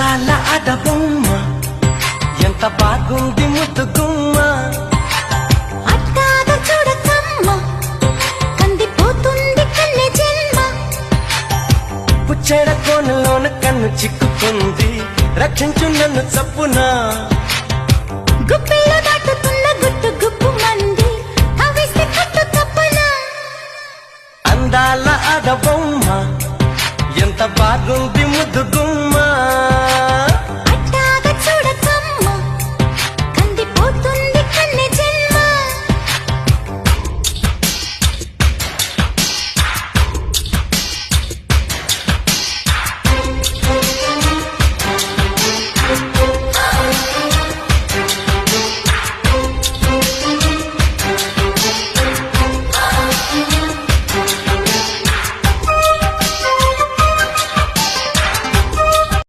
అందాల అడబొమ్మ ఎంత బాగుంది ముద్దుగుమ్మ అట్టాగ చూడకమ్మ కందిపోతుంది కన్నె జన్మ పుచ్చెడ కోనలోన కన్ను చిక్కుకుంది రక్షించు నన్ను చప్పునా గుప్పిలో దాటుతున్న గుట్టు గుప్పు మంది కవిస్తే కట్టు తప్పనా అందాల అడబొమ్మ ఎంత బాగుంది ముద్దుగుమ్మ